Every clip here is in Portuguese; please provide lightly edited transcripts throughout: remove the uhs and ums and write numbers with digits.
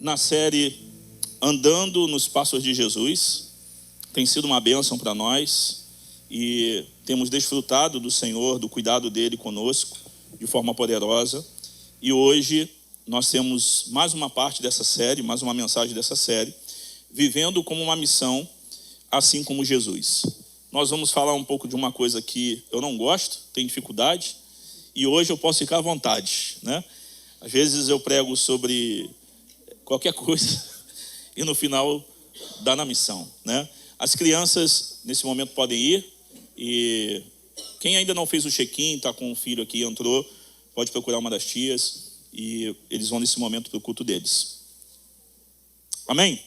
na série Andando nos Passos de Jesus. Tem sido uma bênção para nós e temos desfrutado do Senhor, do cuidado dele conosco de forma poderosa. E hoje nós temos mais uma parte dessa série, mais uma mensagem dessa série, vivendo como uma missão, assim como Jesus. Nós vamos falar um pouco de uma coisa que eu não gosto, tenho dificuldade, e hoje eu posso ficar à vontade, né? Às vezes eu prego sobre qualquer coisa e no final dá na missão, né? As crianças nesse momento podem ir, e quem ainda não fez o check-in, está com um filho aqui, entrou, pode procurar uma das tias e eles vão nesse momento para o culto deles. Amém?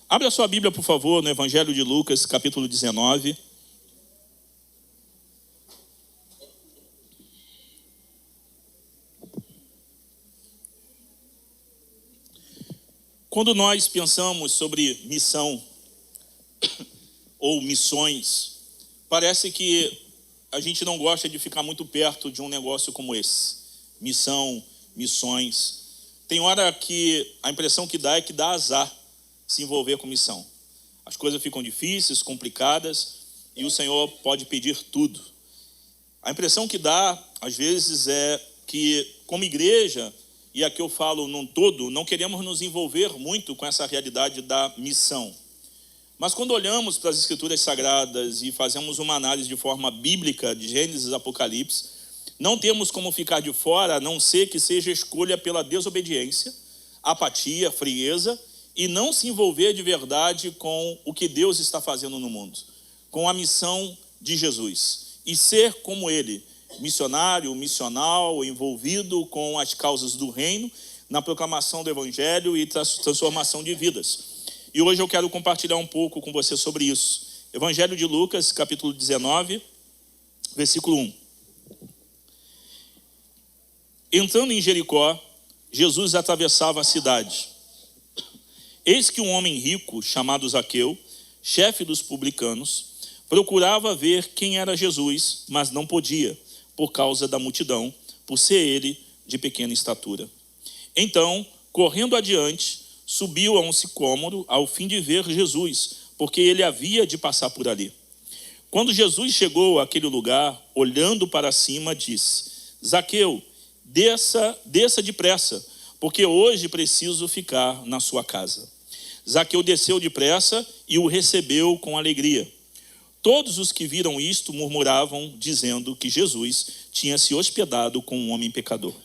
Abre a sua Bíblia, por favor, no Evangelho de Lucas, capítulo 19. Quando nós pensamos sobre missão ou missões, parece que a gente não gosta de ficar muito perto de um negócio como esse. Missão, missões. Tem hora que a impressão que dá é que dá azar se envolver com missão. As coisas ficam difíceis, complicadas, e o Senhor pode pedir tudo. A impressão que dá, às vezes, é que, como igreja, e aqui eu falo num todo, não queremos nos envolver muito com essa realidade da missão. Mas quando olhamos para as Escrituras Sagradas e fazemos uma análise de forma bíblica de Gênesis e Apocalipse, não temos como ficar de fora, a não ser que seja escolha pela desobediência, apatia, frieza, e não se envolver de verdade com o que Deus está fazendo no mundo, com a missão de Jesus, e ser como Ele, missionário, missional, envolvido com as causas do reino, na proclamação do Evangelho e transformação de vidas. E hoje eu quero compartilhar um pouco com você sobre isso. Evangelho de Lucas, capítulo 19, versículo 1. Entrando em Jericó, Jesus atravessava a cidade. Eis que um homem rico, chamado Zaqueu, chefe dos publicanos, procurava ver quem era Jesus, mas não podia, por causa da multidão, por ser ele de pequena estatura. Então, correndo adiante, subiu a um sicômoro, ao fim de ver Jesus, porque ele havia de passar por ali. Quando Jesus chegou àquele lugar, olhando para cima, disse: Zaqueu, desça depressa, porque hoje preciso ficar na sua casa. Zaqueu desceu depressa e o recebeu com alegria. Todos os que viram isto murmuravam, dizendo que Jesus tinha se hospedado com um homem pecador.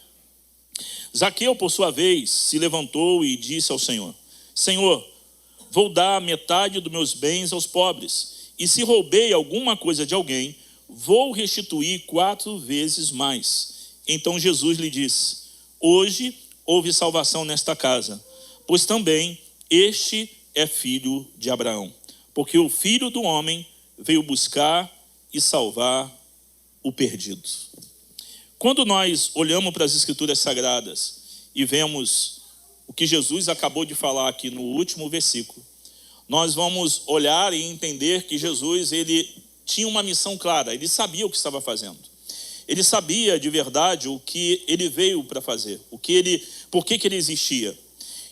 Zaqueu, por sua vez, se levantou e disse ao Senhor: Senhor, vou dar metade dos meus bens aos pobres, e se roubei alguma coisa de alguém, vou restituir 4 vezes mais. Então Jesus lhe disse: Hoje houve salvação nesta casa, pois também este é filho de Abraão, porque o Filho do Homem veio buscar e salvar o perdido. Quando nós olhamos para as Escrituras Sagradas e vemos o que Jesus acabou de falar aqui no último versículo, nós vamos olhar e entender que Jesus, ele tinha uma missão clara, ele sabia o que estava fazendo. Ele sabia de verdade o que ele veio para fazer, por que ele existia.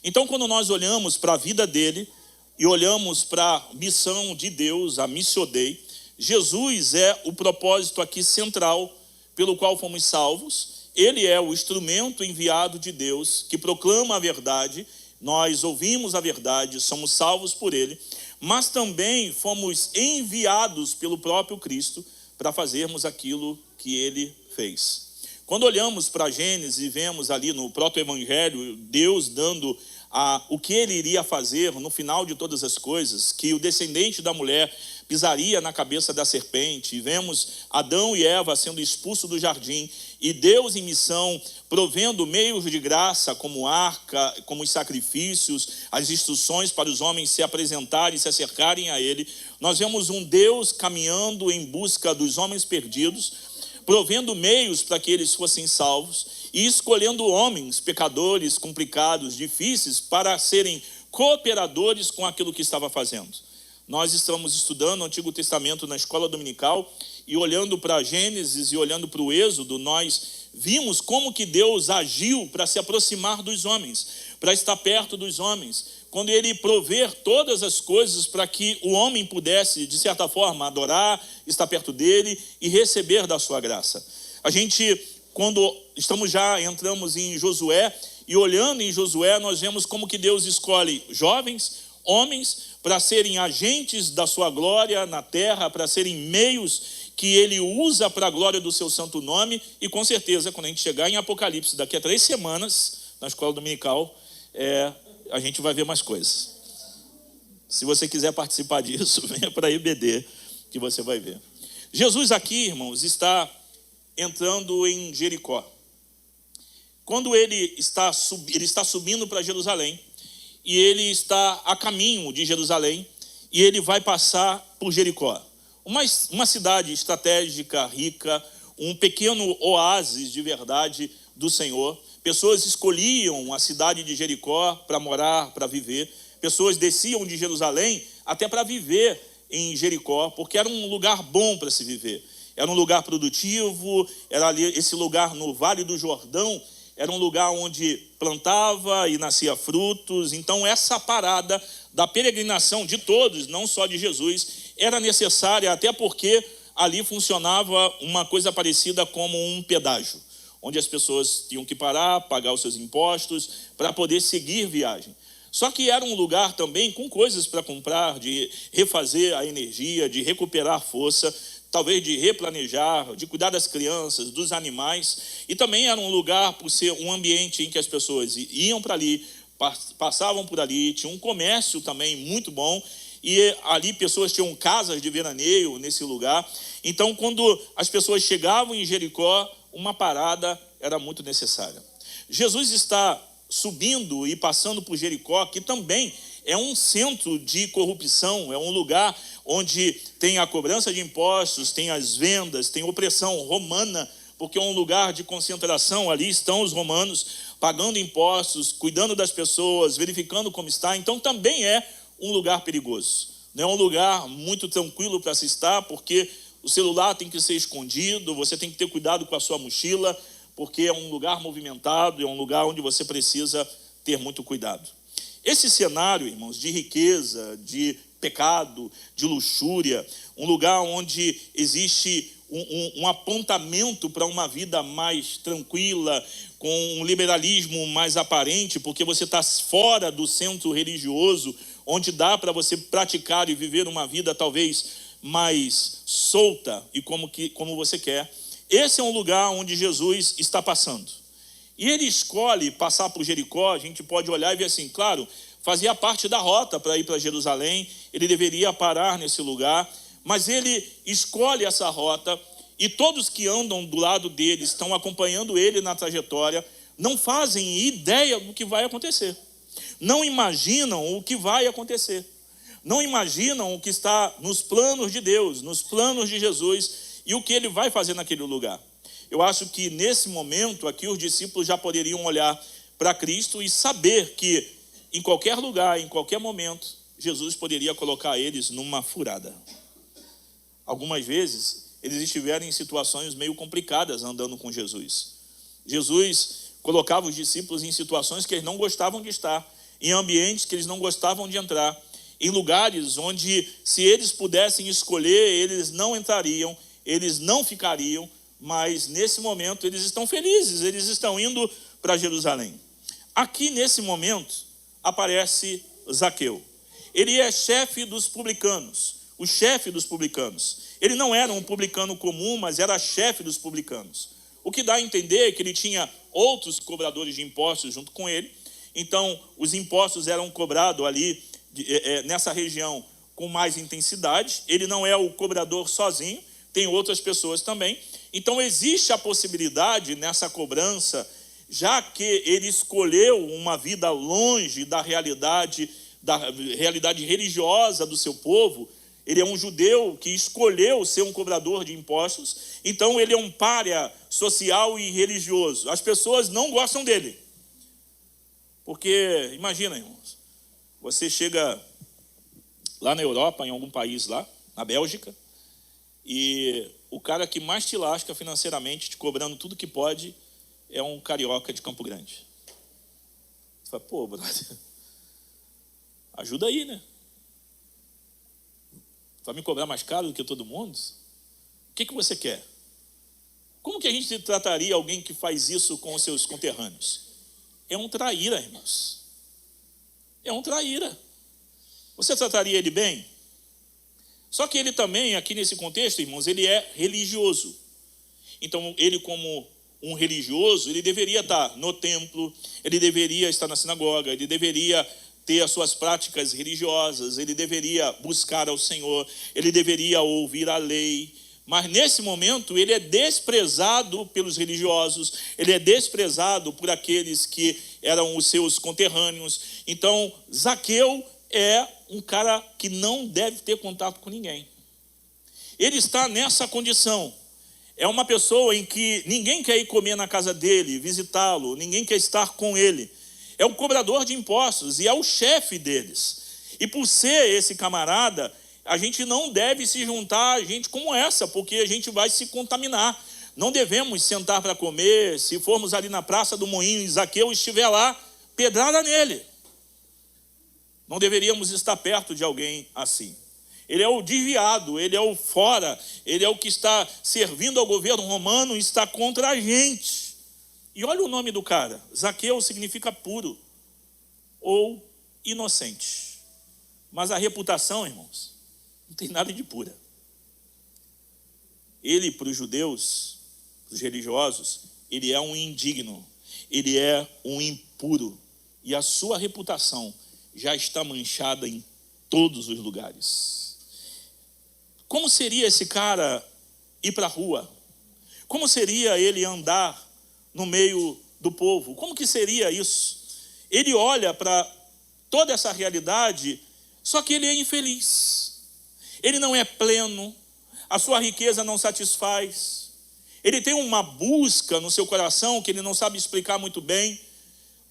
Então, quando nós olhamos para a vida dele e olhamos para a missão de Deus, a Missio Dei, Jesus é o propósito aqui central pelo qual fomos salvos. Ele é o instrumento enviado de Deus que proclama a verdade. Nós ouvimos a verdade, somos salvos por ele, mas também fomos enviados pelo próprio Cristo para fazermos aquilo que ele fez. Quando olhamos para Gênesis e vemos ali no proto-evangelho Deus dando o que ele iria fazer no final de todas as coisas, que o descendente da mulher pisaria na cabeça da serpente, e vemos Adão e Eva sendo expulsos do jardim, e Deus em missão, provendo meios de graça, como arca, como os sacrifícios, as instruções para os homens se apresentarem, se acercarem a ele. Nós vemos um Deus caminhando em busca dos homens perdidos, provendo meios para que eles fossem salvos, e escolhendo homens, pecadores, complicados, difíceis, para serem cooperadores com aquilo que estava fazendo. Nós estamos estudando o Antigo Testamento na escola dominical, e olhando para Gênesis e olhando para o Êxodo, nós vimos como que Deus agiu para se aproximar dos homens, para estar perto dos homens, quando ele prover todas as coisas para que o homem pudesse, de certa forma, adorar, estar perto dele e receber da sua graça. A gente, quando entramos em Josué, e olhando em Josué, nós vemos como que Deus escolhe jovens, homens, para serem agentes da sua glória na terra, para serem meios que ele usa para a glória do seu santo nome. E com certeza, quando a gente chegar em Apocalipse, daqui a 3 semanas, na escola dominical, a gente vai ver mais coisas. Se você quiser participar disso, venha para a IBD, que você vai ver. Jesus aqui, irmãos, está entrando em Jericó. Quando ele está subindo para Jerusalém, e ele está a caminho de Jerusalém, e ele vai passar por Jericó. Uma cidade estratégica, rica, um pequeno oásis de verdade do Senhor. Pessoas escolhiam a cidade de Jericó para morar, para viver. Pessoas desciam de Jerusalém até para viver em Jericó, porque era um lugar bom para se viver. Era um lugar produtivo, era ali, esse lugar no Vale do Jordão, era um lugar onde plantava e nascia frutos. Então essa parada da peregrinação de todos, não só de Jesus, era necessária, até porque ali funcionava uma coisa parecida como um pedágio, onde as pessoas tinham que parar, pagar os seus impostos, para poder seguir viagem. Só que era um lugar também com coisas para comprar, de refazer a energia, de recuperar força, talvez de replanejar, de cuidar das crianças, dos animais. E também era um lugar, por ser um ambiente em que as pessoas iam para ali, passavam por ali, tinha um comércio também muito bom, e ali pessoas tinham casas de veraneio nesse lugar. Então, quando as pessoas chegavam em Jericó, uma parada era muito necessária. Jesus está subindo e passando por Jericó, que também é um centro de corrupção, é um lugar onde tem a cobrança de impostos, tem as vendas, tem opressão romana, porque é um lugar de concentração. Ali estão os romanos pagando impostos, cuidando das pessoas, verificando como está. Então também é um lugar perigoso. Não é um lugar muito tranquilo para se estar, porque o celular tem que ser escondido, você tem que ter cuidado com a sua mochila, porque é um lugar movimentado, é um lugar onde você precisa ter muito cuidado. Esse cenário, irmãos, de riqueza, de pecado, de luxúria, um lugar onde existe um apontamento para uma vida mais tranquila, com um liberalismo mais aparente, porque você está fora do centro religioso, onde dá para você praticar e viver uma vida talvez mais solta e como você quer. Esse é um lugar onde Jesus está passando. E ele escolhe passar por Jericó. A gente pode olhar e ver assim, claro, fazia parte da rota para ir para Jerusalém, ele deveria parar nesse lugar, mas ele escolhe essa rota, e todos que andam do lado dele, estão acompanhando ele na trajetória, não fazem ideia do que vai acontecer, não imaginam o que vai acontecer, não imaginam o que está nos planos de Deus, nos planos de Jesus, e o que ele vai fazer naquele lugar. Eu acho que nesse momento aqui os discípulos já poderiam olhar para Cristo e saber que em qualquer lugar, em qualquer momento, Jesus poderia colocar eles numa furada. Algumas vezes eles estiveram em situações meio complicadas andando com Jesus. Jesus colocava os discípulos em situações que eles não gostavam de estar, em ambientes que eles não gostavam de entrar, em lugares onde, se eles pudessem escolher, eles não entrariam, eles não ficariam, mas nesse momento eles estão felizes, eles estão indo para Jerusalém. Aqui nesse momento aparece Zaqueu. Ele é chefe dos publicanos, o chefe dos publicanos. Ele não era um publicano comum, mas era chefe dos publicanos. O que dá a entender é que ele tinha outros cobradores de impostos junto com ele. Então, os impostos eram cobrados ali, nessa região, com mais intensidade. Ele não é o cobrador sozinho, tem outras pessoas também. Então, existe a possibilidade nessa cobrança, já que ele escolheu uma vida longe da realidade religiosa do seu povo. Ele é um judeu que escolheu ser um cobrador de impostos, então ele é um pária social e religioso. As pessoas não gostam dele. Porque, imagina, irmãos, você chega lá na Europa, em algum país lá, na Bélgica, e o cara que mais te lasca financeiramente, te cobrando tudo que pode, é um carioca de Campo Grande. Você fala, pô, brother, ajuda aí, né? Vai me cobrar mais caro do que todo mundo? O que você quer? Como que a gente trataria alguém que faz isso com os seus conterrâneos? É um traíra, irmãos. É um traíra. Você trataria ele bem? Só que ele também, aqui nesse contexto, irmãos, ele é religioso. Então, ele como um religioso, ele deveria estar no templo, ele deveria estar na sinagoga, ele deveria ter as suas práticas religiosas, ele deveria buscar ao Senhor, ele deveria ouvir a lei. Mas nesse momento ele é desprezado pelos religiosos, ele é desprezado por aqueles que eram os seus conterrâneos. Então, Zaqueu é um cara que não deve ter contato com ninguém. Ele está nessa condição. É uma pessoa em que ninguém quer ir comer na casa dele, visitá-lo, ninguém quer estar com ele. É o cobrador de impostos e é o chefe deles. E por ser esse camarada, a gente não deve se juntar a gente como essa, porque a gente vai se contaminar. Não devemos sentar para comer. Se formos ali na Praça do Moinho e Zaqueu estiver lá, pedrada nele. Não deveríamos estar perto de alguém assim. Ele é o desviado, ele é o fora, ele é o que está servindo ao governo romano e está contra a gente. E olha o nome do cara. Zaqueu significa puro ou inocente. Mas a reputação, irmãos, não tem nada de pura. Ele, para os judeus, para os religiosos, ele é um indigno, ele é um impuro. E a sua reputação já está manchada em todos os lugares. Como seria esse cara ir para a rua? Como seria ele andar no meio do povo? Como que seria isso? Ele olha para toda essa realidade, só que ele é infeliz. Ele não é pleno, a sua riqueza não satisfaz. Ele tem uma busca no seu coração que ele não sabe explicar muito bem.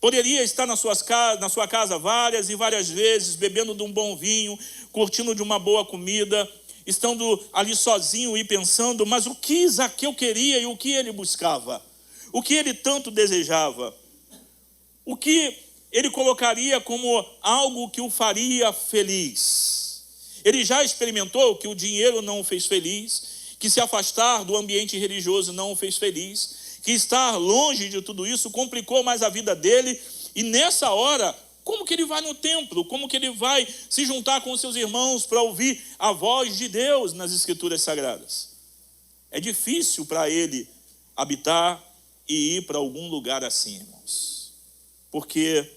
Poderia estar na sua casa várias e várias vezes, bebendo de um bom vinho, curtindo de uma boa comida, estando ali sozinho e pensando, mas o que Zaqueu queria e o que ele buscava? O que ele tanto desejava? O que ele colocaria como algo que o faria feliz? Ele já experimentou que o dinheiro não o fez feliz, que se afastar do ambiente religioso não o fez feliz, que estar longe de tudo isso complicou mais a vida dele, e nessa hora, como que ele vai no templo? Como que ele vai se juntar com os seus irmãos para ouvir a voz de Deus nas Escrituras Sagradas? É difícil para ele habitar e ir para algum lugar assim, irmãos, porque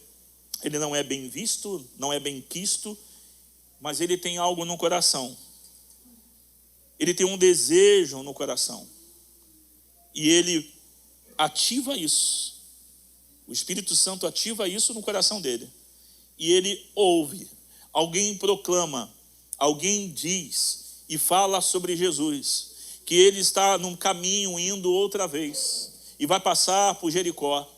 ele não é bem visto, não é bem quisto, mas ele tem algo no coração. Ele tem um desejo no coração. E ele ativa isso. O Espírito Santo ativa isso no coração dele. E ele ouve. Alguém proclama, alguém diz e fala sobre Jesus, que ele está num caminho indo outra vez e vai passar por Jericó.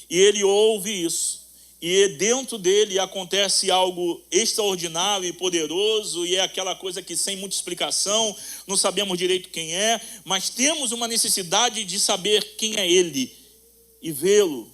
E ele ouve isso. E dentro dele acontece algo extraordinário e poderoso, e é aquela coisa que sem muita explicação, não sabemos direito quem é, mas temos uma necessidade de saber quem é ele, e vê-lo,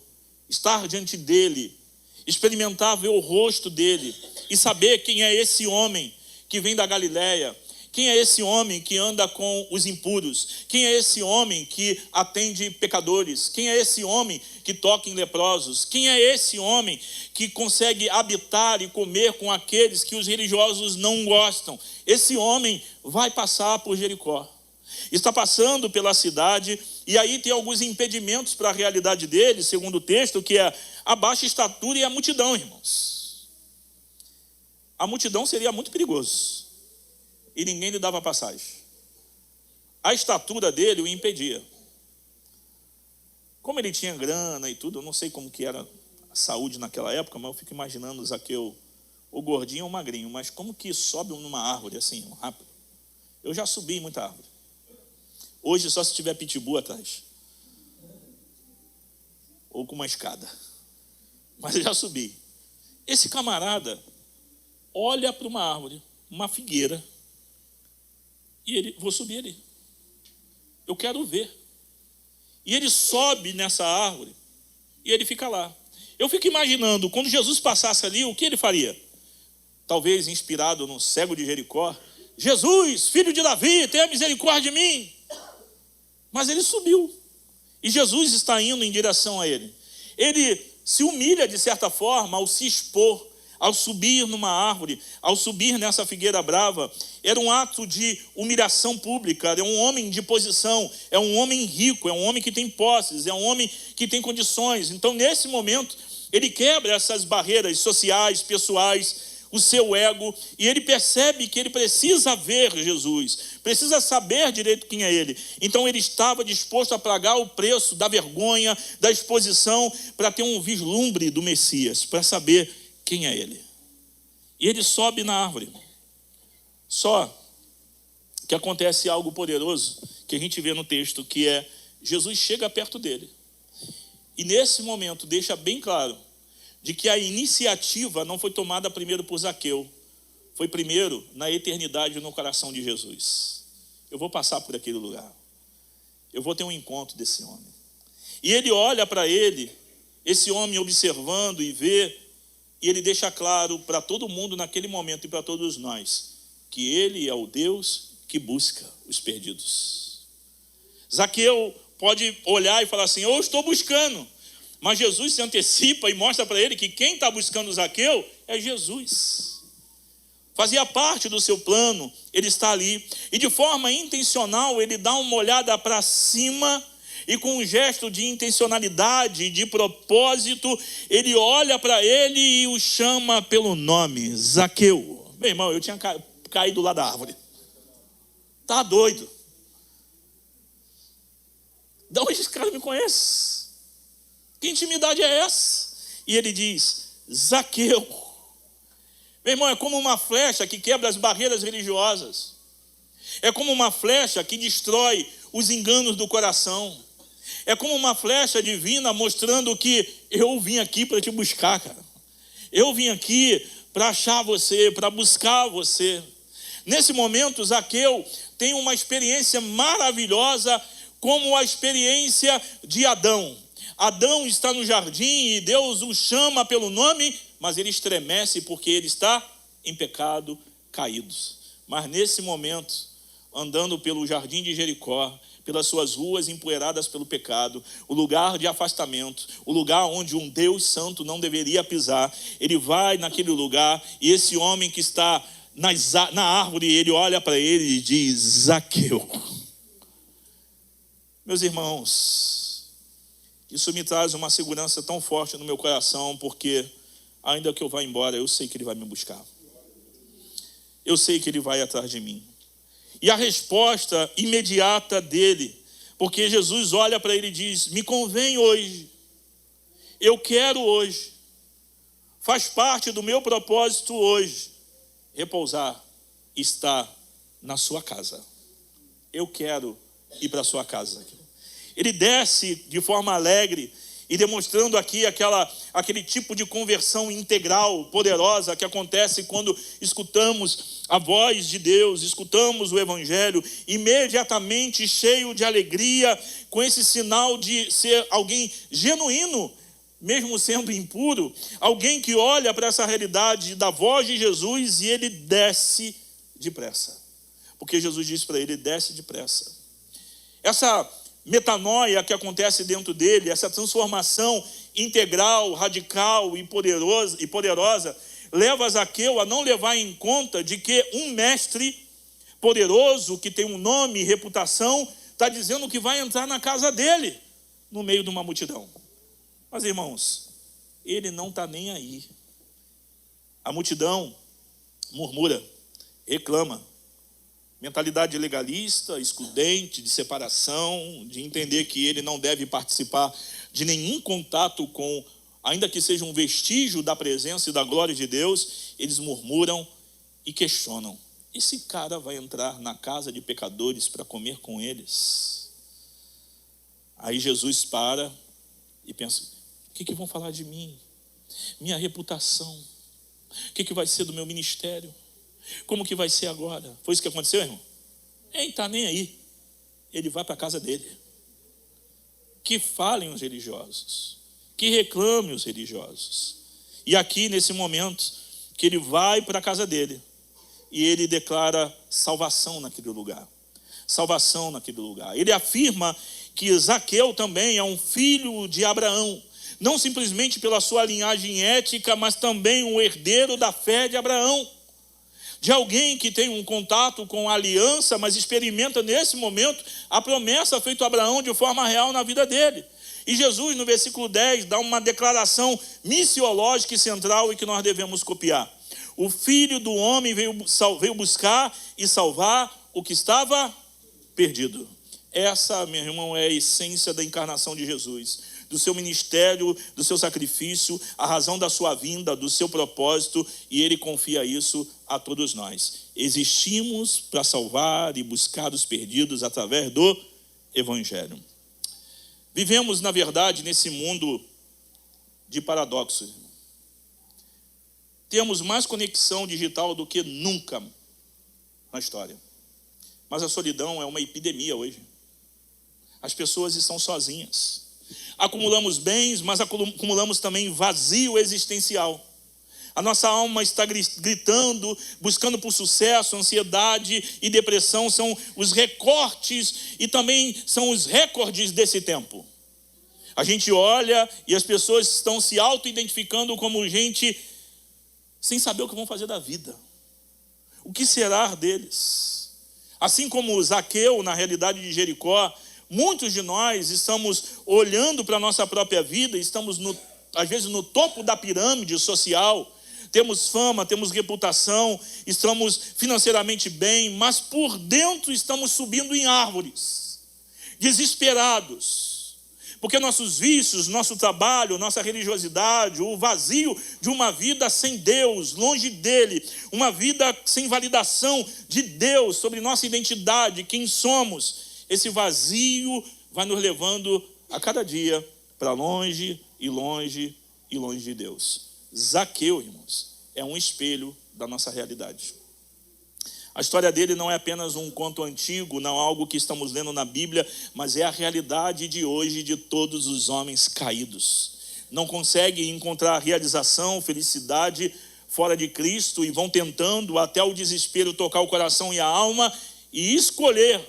estar diante dele, experimentar ver o rosto dele, e saber quem é esse homem que vem da Galileia, quem é esse homem que anda com os impuros, quem é esse homem que atende pecadores, quem é esse homem que toca em leprosos, quem é esse homem que consegue habitar e comer com aqueles que os religiosos não gostam. Esse homem vai passar por Jericó, está passando pela cidade, e aí tem alguns impedimentos para a realidade dele, segundo o texto, que é a baixa estatura e a multidão, irmãos. A multidão seria muito perigoso. E ninguém lhe dava passagem. A estatura dele o impedia. Como ele tinha grana e tudo, eu não sei como que era a saúde naquela época, mas eu fico imaginando o Zaqueu, o gordinho ou o magrinho, mas como que sobe numa árvore assim, rápido? Eu já subi em muita árvore. Hoje só se tiver pitbull atrás. Ou com uma escada. Mas eu já subi. Esse camarada olha para uma árvore, uma figueira, e ele, vou subir ali. Eu quero ver. E ele sobe nessa árvore e ele fica lá. Eu fico imaginando, quando Jesus passasse ali, o que ele faria? Talvez inspirado no cego de Jericó: Jesus, filho de Davi, tenha misericórdia de mim. Mas ele subiu. E Jesus está indo em direção a ele. Ele se humilha de certa forma ao se expor, ao subir numa árvore, ao subir nessa figueira brava. Era um ato de humilhação pública. É um homem de posição, é um homem rico, é um homem que tem posses, é um homem que tem condições. Então, nesse momento, ele quebra essas barreiras sociais, pessoais, o seu ego, e ele percebe que ele precisa ver Jesus, precisa saber direito quem é ele. Então ele estava disposto a pagar o preço da vergonha, da exposição, para ter um vislumbre do Messias, para saber quem é ele. E ele sobe na árvore. Só que acontece algo poderoso que a gente vê no texto, que é Jesus chega perto dele. E nesse momento deixa bem claro de que a iniciativa não foi tomada primeiro por Zaqueu, foi primeiro na eternidade no coração de Jesus. Eu vou passar por aquele lugar, eu vou ter um encontro desse homem. E ele olha para ele, esse homem observando e vê, e ele deixa claro para todo mundo naquele momento e para todos nós, que ele é o Deus que busca os perdidos. Zaqueu pode olhar e falar assim: eu estou buscando. Mas Jesus se antecipa e mostra para ele que quem está buscando Zaqueu é Jesus. Fazia parte do seu plano, ele está ali. E de forma intencional, ele dá uma olhada para cima e com um gesto de intencionalidade, de propósito, ele olha para ele e o chama pelo nome: Zaqueu. Meu irmão, eu tinha caído lá da árvore. Tá doido? De onde esse cara me conhece? Que intimidade é essa? E ele diz: Zaqueu. Meu irmão, é como uma flecha que quebra as barreiras religiosas. É como uma flecha que destrói os enganos do coração. É como uma flecha divina mostrando que eu vim aqui para te buscar, cara. Eu vim aqui para achar você, para buscar você. Nesse momento, Zaqueu tem uma experiência maravilhosa, como a experiência de Adão. Adão está no jardim e Deus o chama pelo nome, mas ele estremece porque ele está em pecado, caído. Mas nesse momento, andando pelo jardim de Jericó, pelas suas ruas empoeiradas pelo pecado, o lugar de afastamento, o lugar onde um Deus santo não deveria pisar, ele vai naquele lugar e esse homem que está na árvore, ele olha para ele e diz: Zaqueu. Meus irmãos, isso me traz uma segurança tão forte no meu coração, porque ainda que eu vá embora, eu sei que ele vai me buscar. Eu sei que ele vai atrás de mim. E a resposta imediata dele, porque Jesus olha para ele e diz: me convém hoje, eu quero hoje, faz parte do meu propósito hoje, repousar, estar na sua casa. Eu quero ir para a sua casa. Ele desce de forma alegre e demonstrando aqui aquele tipo de conversão integral, poderosa, que acontece quando escutamos a voz de Deus, escutamos o Evangelho, imediatamente cheio de alegria, com esse sinal de ser alguém genuíno, mesmo sendo impuro, alguém que olha para essa realidade da voz de Jesus e ele desce depressa. Porque Jesus disse para ele: desce depressa. Essa metanoia que acontece dentro dele, essa transformação integral, radical e poderosa, leva Zaqueu a não levar em conta de que um mestre poderoso, que tem um nome e reputação, está dizendo que vai entrar na casa dele, no meio de uma multidão. Mas, irmãos, ele não está nem aí. A multidão murmura, reclama. Mentalidade legalista, excludente, de separação, de entender que ele não deve participar de nenhum contato com, ainda que seja um vestígio da presença e da glória de Deus. Eles murmuram e questionam: esse cara vai entrar na casa de pecadores para comer com eles? Aí Jesus para e pensa: o que vão falar de mim? Minha reputação? O que vai ser do meu ministério? Como que vai ser agora? Foi isso que aconteceu, irmão? Ele está nem aí. Ele vai para a casa dele. que falem os religiosos, que reclamem os religiosos. E aqui, nesse momento, que ele vai para a casa dele e ele declara salvação naquele lugar. Salvação naquele lugar. Ele afirma que Zaqueu também é um filho de Abraão, não simplesmente pela sua linhagem ética, mas também um herdeiro da fé de Abraão, de alguém que tem um contato com a aliança, mas experimenta nesse momento a promessa feita a Abraão de forma real na vida dele. E Jesus, no versículo 10, dá uma declaração missiológica e central e que nós devemos copiar. O Filho do Homem veio buscar e salvar o que estava perdido. Essa, meu irmão, é a essência da encarnação de Jesus, do seu ministério, do seu sacrifício, a razão da sua vinda, do seu propósito, e ele confia isso a todos nós. Existimos para salvar e buscar os perdidos através do Evangelho. Vivemos, na verdade, nesse mundo de paradoxos. Temos mais conexão digital do que nunca na história. Mas a solidão é uma epidemia hoje. As pessoas estão sozinhas. Acumulamos bens, mas acumulamos também vazio existencial. A nossa alma está gritando, buscando por sucesso, ansiedade e depressão são os recortes e também são os recordes desse tempo. A gente olha e as pessoas estão se auto-identificando como gente sem saber o que vão fazer da vida. O que será deles? Assim como Zaqueu, na realidade de Jericó, muitos de nós estamos olhando para a nossa própria vida, estamos às vezes no topo da pirâmide social, temos fama, temos reputação, estamos financeiramente bem, mas por dentro estamos subindo em árvores, desesperados, porque nossos vícios, nosso trabalho, nossa religiosidade, o vazio de uma vida sem Deus, longe dele, uma vida sem validação de Deus sobre nossa identidade, quem somos, esse vazio vai nos levando a cada dia para longe e longe e longe de Deus. Zaqueu, irmãos, é um espelho da nossa realidade. A história dele não é apenas um conto antigo, não é algo que estamos lendo na Bíblia, mas é a realidade de hoje de todos os homens caídos. Não conseguem encontrar realização, felicidade fora de Cristo e vão tentando até o desespero tocar o coração e a alma e escolher,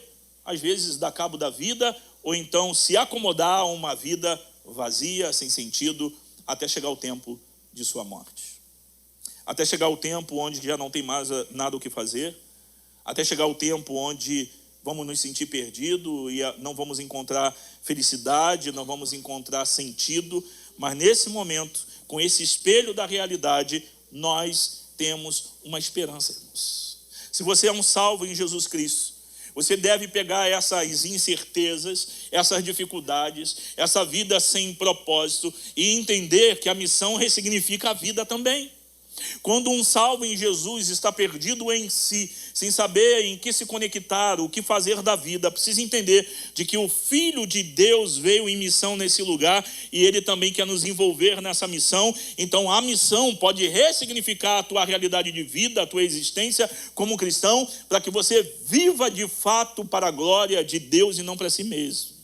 às vezes, dar cabo da vida ou então se acomodar a uma vida vazia, sem sentido, até chegar o tempo de sua morte. Até chegar o tempo onde já não tem mais nada o que fazer, até chegar o tempo onde vamos nos sentir perdidos e não vamos encontrar felicidade, não vamos encontrar sentido, mas nesse momento, com esse espelho da realidade, nós temos uma esperança, irmãos. Se você é um salvo em Jesus Cristo, você deve pegar essas incertezas, essas dificuldades, essa vida sem propósito e entender que a missão ressignifica a vida também. Quando um salvo em Jesus está perdido em si, sem saber em que se conectar, o que fazer da vida, precisa entender de que o Filho de Deus veio em missão nesse lugar e ele também quer nos envolver nessa missão. Então a missão pode ressignificar a tua realidade de vida, a tua existência como cristão, para que você viva de fato para a glória de Deus e não para si mesmo.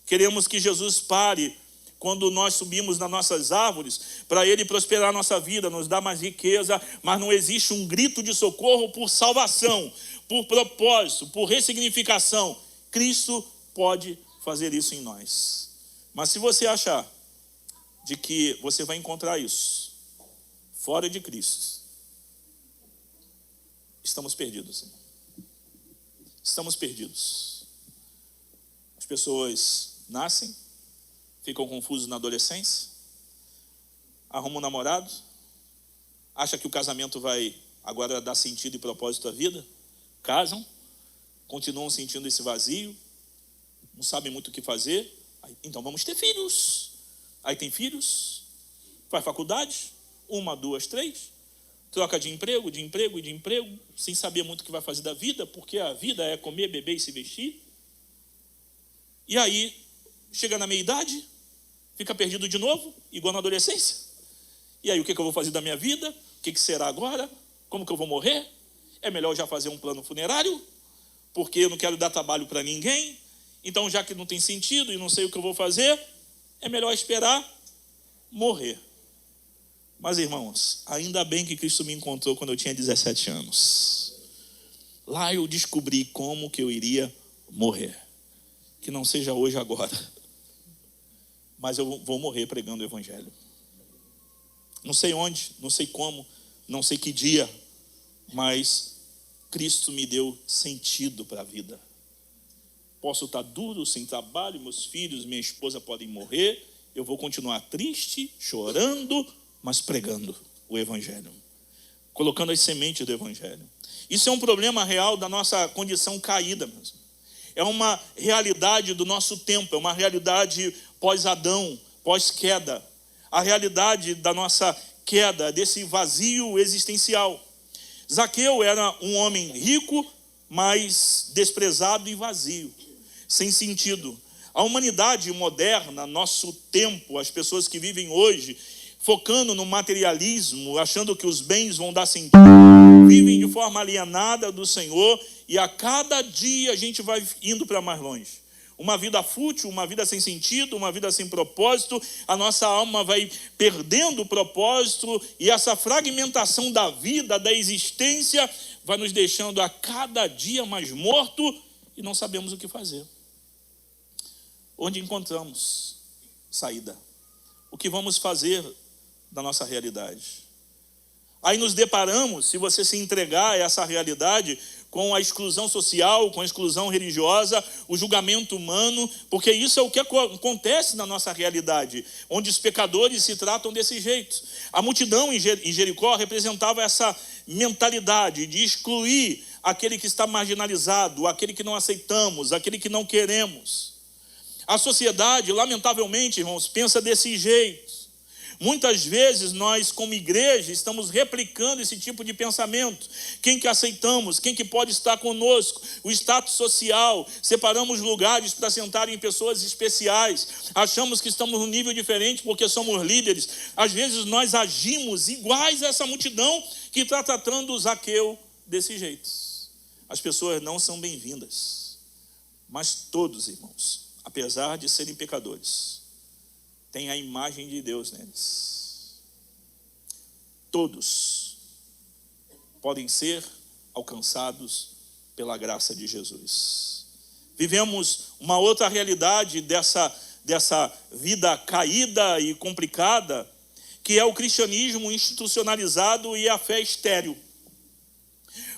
Queremos que Jesus pare quando nós subimos nas nossas árvores, para ele prosperar a nossa vida, nos dar mais riqueza, mas não existe um grito de socorro por salvação, por propósito, por ressignificação. Cristo pode fazer isso em nós. Mas se você achar de que você vai encontrar isso fora de Cristo, estamos perdidos. Estamos perdidos. As pessoas nascem, ficam confusos na adolescência, arrumam um namorado, acham que o casamento vai agora dar sentido e propósito à vida, casam, continuam sentindo esse vazio, não sabem muito o que fazer, então vamos ter filhos. Aí tem filhos, faz faculdade, 1, 2, 3, troca de emprego, sem saber muito o que vai fazer da vida, porque a vida é comer, beber e se vestir. E aí, chega na meia-idade, fica perdido de novo, igual na adolescência. E aí, o que eu vou fazer da minha vida? O que será agora? Como que eu vou morrer? É melhor já fazer um plano funerário, porque eu não quero dar trabalho para ninguém. Então, já que não tem sentido e não sei o que eu vou fazer, é melhor esperar morrer. Mas, irmãos, ainda bem que Cristo me encontrou quando eu tinha 17 anos. Lá eu descobri como que eu iria morrer. Que não seja hoje, agora. Mas eu vou morrer pregando o evangelho. Não sei onde, não sei como, não sei que dia, mas Cristo me deu sentido para a vida. Posso estar duro, sem trabalho, meus filhos, minha esposa podem morrer, eu vou continuar triste, chorando, mas pregando o evangelho, colocando as sementes do evangelho. Isso é um problema real da nossa condição caída mesmo. É uma realidade do nosso tempo, é uma realidade pós-Adão, pós-queda. A realidade da nossa queda, desse vazio existencial. Zaqueu era um homem rico, mas desprezado e vazio, sem sentido. A humanidade moderna, nosso tempo, as pessoas que vivem hoje, focando no materialismo, achando que os bens vão dar sentido, vivem de forma alienada do Senhor, e a cada dia a gente vai indo para mais longe. Uma vida fútil, uma vida sem sentido, uma vida sem propósito, a nossa alma vai perdendo o propósito, e essa fragmentação da vida, da existência, vai nos deixando a cada dia mais morto e não sabemos o que fazer. Onde encontramos saída? O que vamos fazer da nossa realidade? Aí nos deparamos, se você se entregar a essa realidade, com a exclusão social, com a exclusão religiosa, o julgamento humano, porque isso é o que acontece na nossa realidade, onde os pecadores se tratam desse jeito. A multidão em Jericó representava essa mentalidade de excluir aquele que está marginalizado, aquele que não aceitamos, aquele que não queremos. A sociedade, lamentavelmente, irmãos, pensa desse jeito. Muitas vezes nós, como igreja, estamos replicando esse tipo de pensamento. Quem que aceitamos? Quem que pode estar conosco? O status social. Separamos lugares para sentarem pessoas especiais. Achamos que estamos num nível diferente porque somos líderes. Às vezes nós agimos iguais a essa multidão que está tratando o Zaqueu desse jeito. As pessoas não são bem-vindas. Mas todos, irmãos, apesar de serem pecadores, tem a imagem de Deus neles. Todos podem ser alcançados pela graça de Jesus. Vivemos uma outra realidade dessa vida caída e complicada, que é o cristianismo institucionalizado e a fé estéril.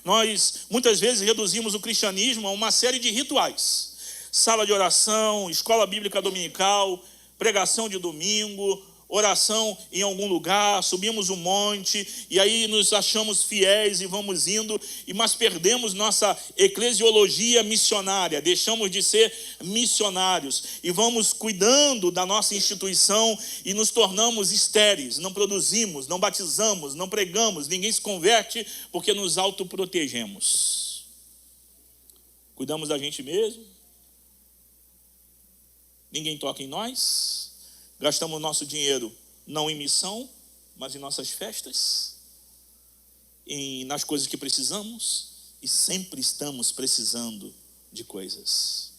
Nós muitas vezes reduzimos o cristianismo a uma série de rituais. Sala de oração, escola bíblica dominical, pregação de domingo, oração em algum lugar, subimos um monte, e aí nos achamos fiéis e vamos indo, mas perdemos nossa eclesiologia missionária, deixamos de ser missionários, e vamos cuidando da nossa instituição e nos tornamos estéreis, não produzimos, não batizamos, não pregamos, ninguém se converte porque nos autoprotegemos. Cuidamos da gente mesmo, ninguém toca em nós, gastamos nosso dinheiro não em missão, mas em nossas festas, nas coisas que precisamos, e sempre estamos precisando de coisas.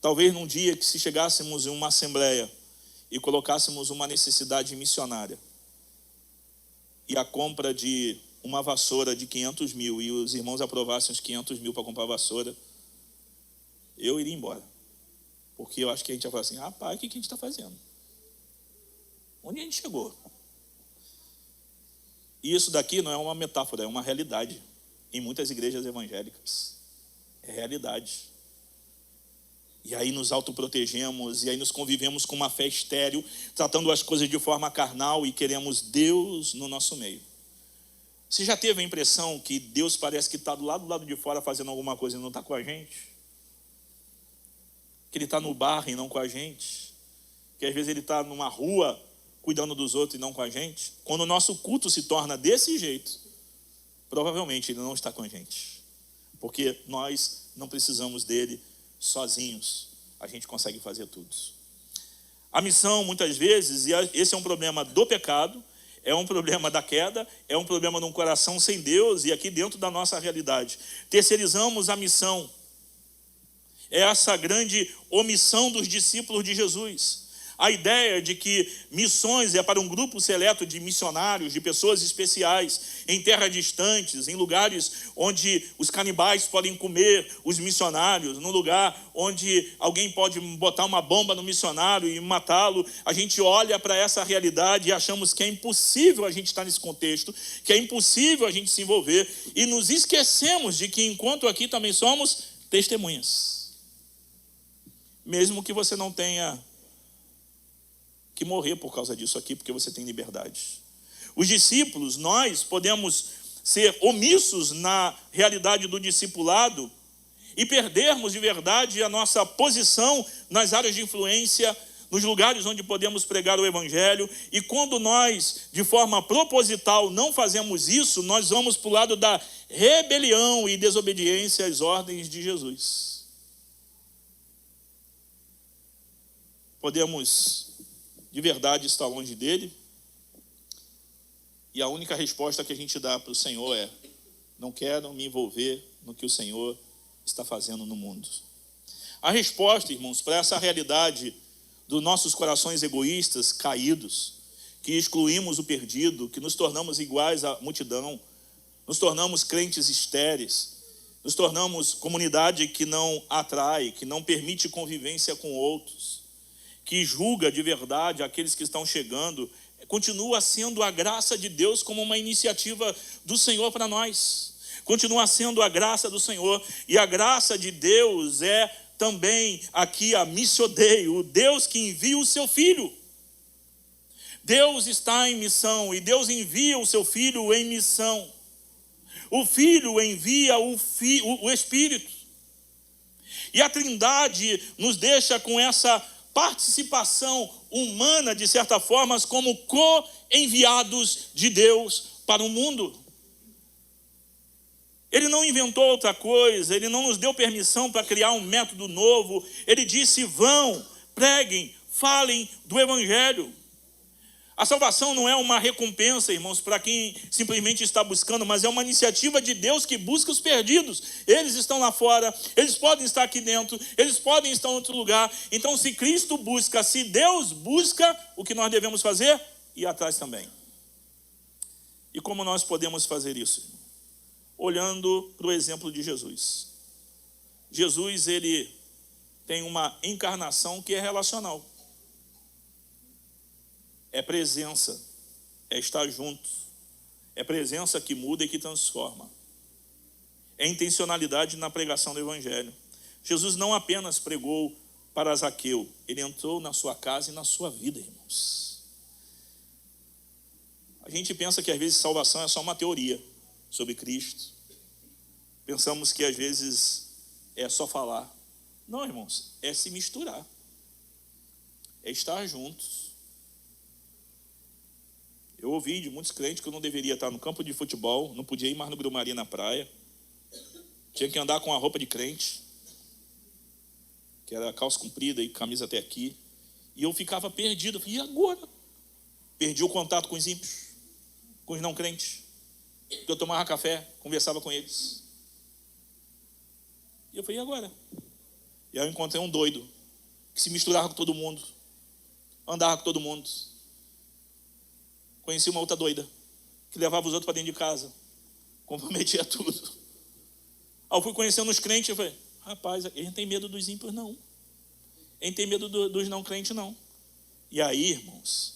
Talvez num dia que se chegássemos em uma assembleia e colocássemos uma necessidade missionária, e a compra de uma vassoura de 500 mil, e os irmãos aprovassem os 500 mil para comprar a vassoura, eu iria embora. Porque eu acho que a gente vai falar assim, rapaz, o que a gente está fazendo? Onde a gente chegou? E isso daqui não é uma metáfora, é uma realidade. Em muitas igrejas evangélicas. É realidade. E aí nos autoprotegemos, e aí nos convivemos com uma fé estéril, tratando as coisas de forma carnal e queremos Deus no nosso meio. Você já teve a impressão que Deus parece que está do lado de fora fazendo alguma coisa e não está com a gente? Que ele está no bar e não com a gente, que às vezes ele está numa rua cuidando dos outros e não com a gente. Quando o nosso culto se torna desse jeito, provavelmente ele não está com a gente, porque nós não precisamos dele sozinhos, a gente consegue fazer tudo. A missão, muitas vezes, e esse é um problema do pecado, é um problema da queda, é um problema de um coração sem Deus, e aqui dentro da nossa realidade, terceirizamos a missão. É essa grande omissão dos discípulos de Jesus. A ideia de que missões é para um grupo seleto de missionários, de pessoas especiais, em terras distantes, em lugares onde os canibais podem comer os missionários, num lugar onde alguém pode botar uma bomba no missionário e matá-lo. A gente olha para essa realidade e achamos que é impossível a gente estar nesse contexto, que é impossível a gente se envolver, e nos esquecemos de que enquanto aqui também somos testemunhas. Mesmo que você não tenha que morrer por causa disso aqui, porque você tem liberdade. Os discípulos, nós podemos ser omissos na realidade do discipulado e perdermos de verdade a nossa posição nas áreas de influência, nos lugares onde podemos pregar o evangelho. E quando nós, de forma proposital, não fazemos isso, nós vamos para o lado da rebelião e desobediência às ordens de Jesus. Podemos de verdade estar longe dele, e a única resposta que a gente dá para o Senhor é: não quero me envolver no que o Senhor está fazendo no mundo. A resposta, irmãos, para essa realidade dos nossos corações egoístas, caídos, que excluímos o perdido, que nos tornamos iguais à multidão, nos tornamos crentes estéreis, nos tornamos comunidade que não atrai, que não permite convivência com outros, que julga de verdade aqueles que estão chegando, continua sendo a graça de Deus como uma iniciativa do Senhor para nós. Continua sendo a graça do Senhor. E a graça de Deus é também aqui a missio Dei, o Deus que envia o seu Filho. Deus está em missão e Deus envia o seu Filho em missão. O Filho envia o Espírito. E a Trindade nos deixa com essa participação humana, de certa forma, como co-enviados de Deus para o mundo. Ele não inventou outra coisa, ele não nos deu permissão para criar um método novo. Ele disse: vão, preguem, falem do Evangelho. A salvação não é uma recompensa, irmãos, para quem simplesmente está buscando, mas é uma iniciativa de Deus que busca os perdidos. Eles estão lá fora, eles podem estar aqui dentro, eles podem estar em outro lugar. Então, se Cristo busca, se Deus busca, o que nós devemos fazer? Ir atrás também. E como nós podemos fazer isso? Olhando para o exemplo de Jesus. Jesus, ele tem uma encarnação que é relacional. É presença, é estar junto, é presença que muda e que transforma. É intencionalidade na pregação do Evangelho. Jesus não apenas pregou para Zaqueu, ele entrou na sua casa e na sua vida, irmãos. A gente pensa que às vezes salvação é só uma teoria sobre Cristo. Pensamos que às vezes é só falar. Não, irmãos, é se misturar. É estar juntos. Eu ouvi de muitos crentes que eu não deveria estar no campo de futebol, não podia ir mais no Grumari na praia, tinha que andar com a roupa de crente, que era calça comprida e camisa até aqui, e eu ficava perdido. Eu falei: e agora? Perdi o contato com os ímpios, com os não crentes, eu tomava café, conversava com eles. E eu falei: e agora? E aí eu encontrei um doido, que se misturava com todo mundo, andava com todo mundo. Conheci uma outra doida, que levava os outros para dentro de casa, comprometia tudo. Aí eu fui conhecendo os crentes, eu falei: rapaz, ele não tem medo dos ímpios, não. Ele não tem medo dos não crentes, não. E aí, irmãos,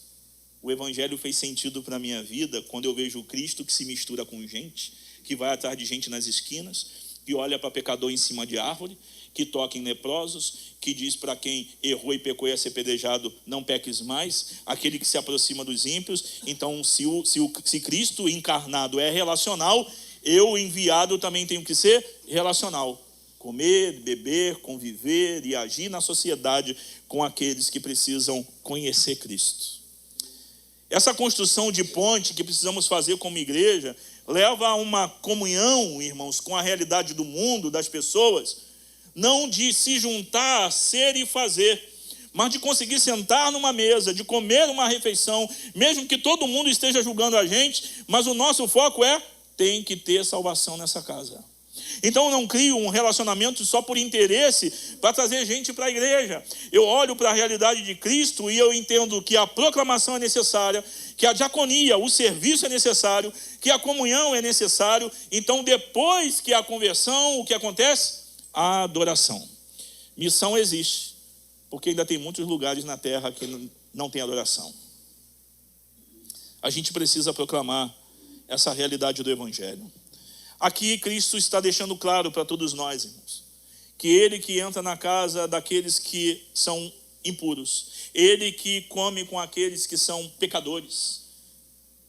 o Evangelho fez sentido para a minha vida, quando eu vejo o Cristo que se mistura com gente, que vai atrás de gente nas esquinas, que olha para pecador em cima de árvore, que toca em leprosos, que diz para quem errou e pecou e ia ser apedrejado: não peques mais, aquele que se aproxima dos ímpios. Então, se Cristo encarnado é relacional, eu enviado também tenho que ser relacional. Comer, beber, conviver e agir na sociedade com aqueles que precisam conhecer Cristo. Essa construção de ponte que precisamos fazer como igreja leva a uma comunhão, irmãos, com a realidade do mundo, das pessoas, não de se juntar, ser e fazer, mas de conseguir sentar numa mesa, de comer uma refeição, mesmo que todo mundo esteja julgando a gente, mas o nosso foco é: tem que ter salvação nessa casa. Então eu não crio um relacionamento só por interesse para trazer gente para a igreja. Eu olho para a realidade de Cristo e eu entendo que a proclamação é necessária, que a diaconia, o serviço é necessário, que a comunhão é necessário. Então depois que a conversão, o que acontece? A adoração. Missão existe, porque ainda tem muitos lugares na terra que não tem adoração. A gente precisa proclamar essa realidade do Evangelho. Aqui Cristo está deixando claro para todos nós, irmãos, que Ele que entra na casa daqueles que são impuros, Ele que come com aqueles que são pecadores,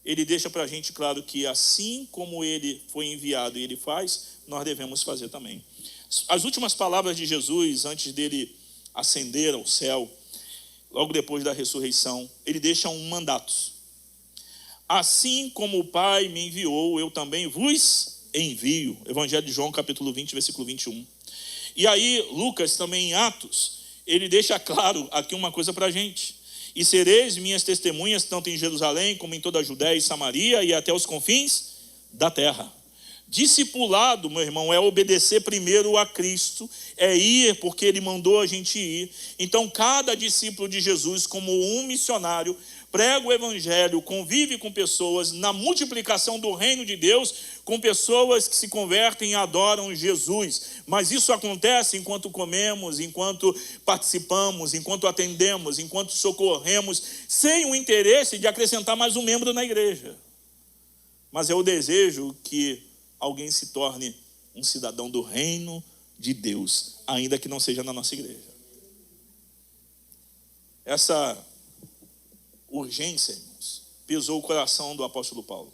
Ele deixa para a gente claro que assim como Ele foi enviado e Ele faz, nós devemos fazer também. As últimas palavras de Jesus, antes dele ascender ao céu, logo depois da ressurreição, Ele deixa um mandato. Assim como o Pai me enviou, eu também vos envio. Evangelho de João, capítulo 20, versículo 21. E aí, Lucas, também em Atos, ele deixa claro aqui uma coisa para a gente. E sereis minhas testemunhas, tanto em Jerusalém, como em toda a Judéia e Samaria, e até os confins da terra. Discipulado, meu irmão, é obedecer primeiro a Cristo, é ir porque Ele mandou a gente ir. Então, cada discípulo de Jesus, como um missionário, prega o Evangelho, convive com pessoas na multiplicação do reino de Deus, com pessoas que se convertem e adoram Jesus. Mas isso acontece enquanto comemos, enquanto participamos, enquanto atendemos, enquanto socorremos, sem o interesse de acrescentar mais um membro na igreja. Mas é o desejo que alguém se torne um cidadão do reino de Deus, ainda que não seja na nossa igreja. Essa urgência, irmãos, pesou o coração do apóstolo Paulo.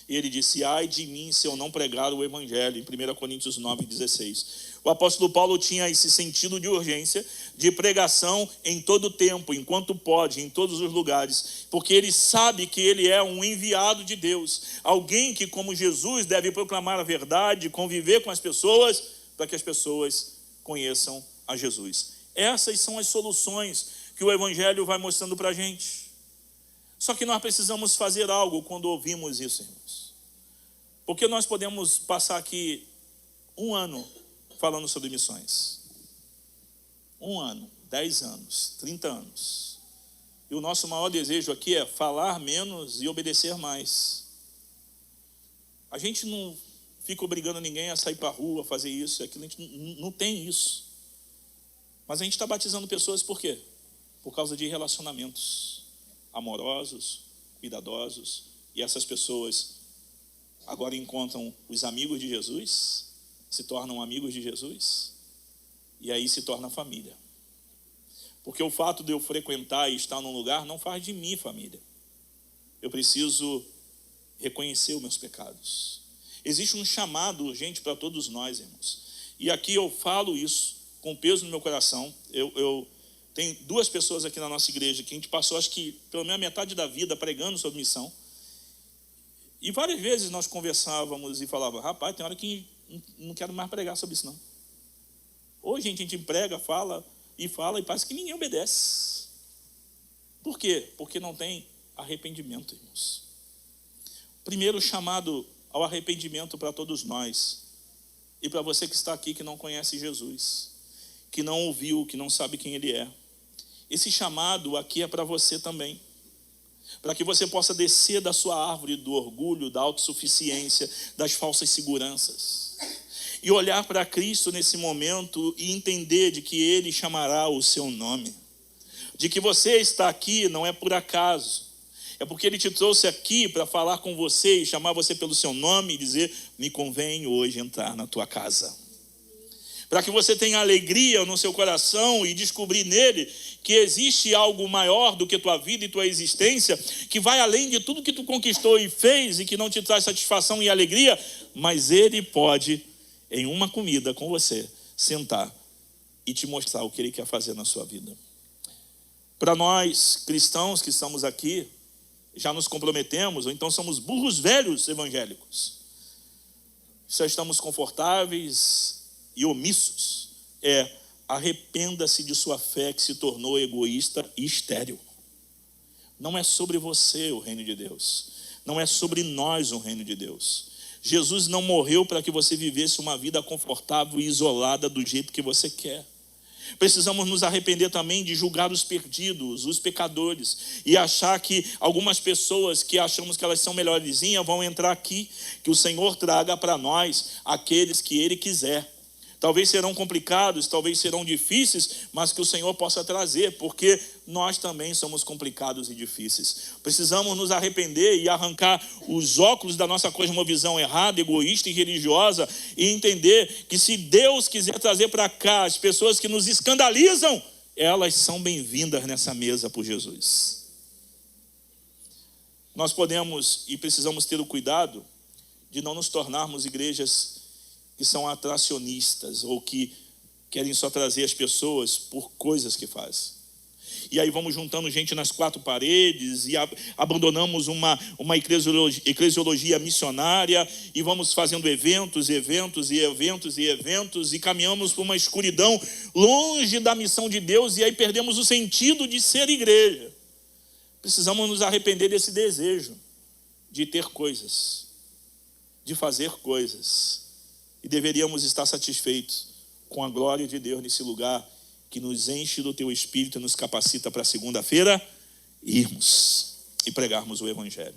E ele disse: ai de mim se eu não pregar o Evangelho, em 1 Coríntios 9,16. O apóstolo Paulo tinha esse sentido de urgência, de pregação em todo tempo, enquanto pode, em todos os lugares, porque ele sabe que ele é um enviado de Deus, alguém que, como Jesus, deve proclamar a verdade, conviver com as pessoas, para que as pessoas conheçam a Jesus. Essas são as soluções que o Evangelho vai mostrando para a gente. Só que nós precisamos fazer algo quando ouvimos isso, irmãos. Porque nós podemos passar aqui um ano falando sobre missões. Um ano, 10 anos, 30 anos. E o nosso maior desejo aqui é falar menos e obedecer mais. A gente não fica obrigando ninguém a sair para a rua, a fazer isso, aquilo. A gente não tem isso. Mas a gente está batizando pessoas por quê? Por causa de relacionamentos amorosos, cuidadosos. E essas pessoas agora encontram os amigos de Jesus, se tornam amigos de Jesus, e aí se torna família. Porque o fato de eu frequentar e estar num lugar não faz de mim família. Eu preciso reconhecer os meus pecados. Existe um chamado urgente para todos nós, irmãos. E aqui eu falo isso com peso no meu coração. Tem 2 pessoas aqui na nossa igreja que a gente passou, acho que pelo menos metade da vida pregando sobre missão. E várias vezes nós conversávamos e falávamos: rapaz, tem hora que não quero mais pregar sobre isso não. Hoje a gente prega, fala e parece que ninguém obedece. Por quê? Porque não tem arrependimento, irmãos. Primeiro chamado ao arrependimento para todos nós. E para você que está aqui que não conhece Jesus, que não ouviu, que não sabe quem Ele é. Esse chamado aqui é para você também. Para que você possa descer da sua árvore do orgulho, da autossuficiência, das falsas seguranças. E olhar para Cristo nesse momento e entender de que Ele chamará o seu nome. De que você está aqui não é por acaso. É porque Ele te trouxe aqui para falar com você e chamar você pelo seu nome e dizer: me convém hoje entrar na tua casa. Para que você tenha alegria no seu coração e descobrir nele que existe algo maior do que tua vida e tua existência, que vai além de tudo que tu conquistou e fez e que não te traz satisfação e alegria, mas Ele pode, em uma comida com você, sentar e te mostrar o que Ele quer fazer na sua vida. Para nós, cristãos que estamos aqui, já nos comprometemos, ou então somos burros velhos evangélicos. Já estamos confortáveis e omissos. Arrependa-se de sua fé que se tornou egoísta e estéril. Não é sobre você o reino de Deus. Não é sobre nós o reino de Deus. Jesus não morreu para que você vivesse uma vida confortável e isolada do jeito que você quer. Precisamos nos arrepender também de julgar os perdidos, os pecadores, e achar que algumas pessoas que achamos que elas são melhorzinhas vão entrar aqui, que o Senhor traga para nós aqueles que Ele quiser. Talvez serão complicados, talvez serão difíceis, mas que o Senhor possa trazer, porque nós também somos complicados e difíceis. Precisamos nos arrepender e arrancar os óculos da nossa cosmovisão errada, egoísta e religiosa, e entender que se Deus quiser trazer para cá as pessoas que nos escandalizam, elas são bem-vindas nessa mesa por Jesus. Nós podemos e precisamos ter o cuidado de não nos tornarmos igrejas que são atracionistas ou que querem só trazer as pessoas por coisas que fazem. E aí vamos juntando gente nas quatro paredes e abandonamos uma eclesiologia missionária e vamos fazendo eventos e caminhamos por uma escuridão longe da missão de Deus, e aí perdemos o sentido de ser igreja. Precisamos nos arrepender desse desejo de ter coisas, de fazer coisas. E deveríamos estar satisfeitos com a glória de Deus nesse lugar que nos enche do teu Espírito e nos capacita para segunda-feira irmos e pregarmos o Evangelho.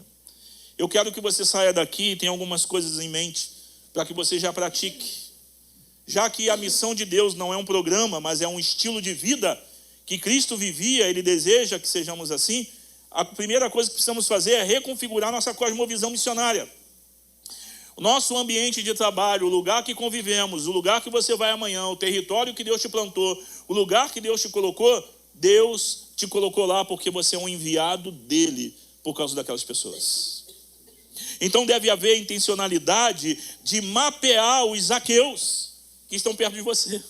Eu quero que você saia daqui e tenha algumas coisas em mente para que você já pratique. Já que a missão de Deus não é um programa, mas é um estilo de vida que Cristo vivia, Ele deseja que sejamos assim, a primeira coisa que precisamos fazer é reconfigurar nossa cosmovisão missionária. O nosso ambiente de trabalho, o lugar que convivemos, o lugar que você vai amanhã, o território que Deus te plantou, o lugar que Deus te colocou, Deus te colocou lá porque você é um enviado dele por causa daquelas pessoas. Então deve haver intencionalidade de mapear os Zaqueus que estão perto de você,